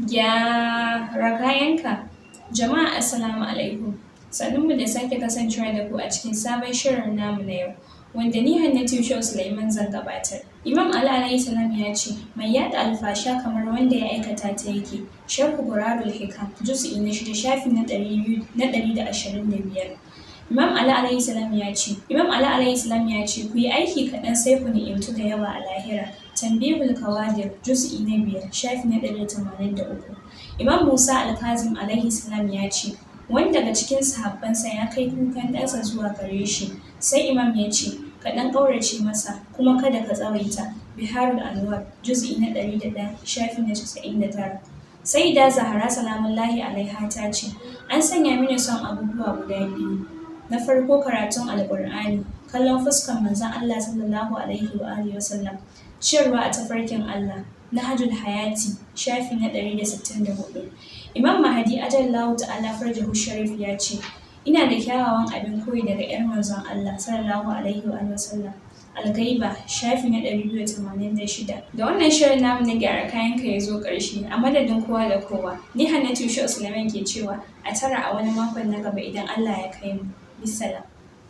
Gyara Kayan Ka. Jama'a assalamu alaikum. Sannunmu da sake kasancewa da ku a cikin sabon shirin namu na yau, wanda ni Hannatu Sulaiman zan gabatar. Imam Ali alayhi salam ya ce, mai yaɗa alfasha kamar wanda ya aikata ta yake. Sharhu Burarul Hikam, juz'i na 6, shafi na 125. Imam Ali alayhi salam ya ce, ku yi aiki kaɗan sai ku ni'imtu da yawa a lahira. Tanbihul Kawadir, juz'i na 5, shafi na 183. Imam Musa Al-Kazim alayhi salam ya ce, wani daga cikin sahabbansa ya kai kukan ɗansa zuwa gare shi, sai Imam ya ce, ka ɗan ƙaurace masa, kuma kada ka tsawaita. Biharul Anwar, juz'i na 101, shafi na 99. Sayyida Zahra salamullahi alaiha ta ce, an sanya mini son abubuwa guda biyu. Na farko karatun Alƙur'ani, kallon fuskar manzon Allah sallallahu alaihi wa sallam, ciyarwa a tafarkin Allah. Nahjul Hayati, shafi na 164. Imam Mahdi ajallahu ta'ala farjahu sharif ya ce, ina da kyawawan abin koyi daga 'yar manzon Allah sallallahu alaihi wa sallam. Al-Ghaiba, shafi na 286. Da wannan shirin namu na gyara kayan ka ya zo ƙarshe, a madadin kowa da kowa, ni Hannatu Sulaiman ke cewa a tara a wani makon na gaba idan Allah ya kai mu. Bisalam.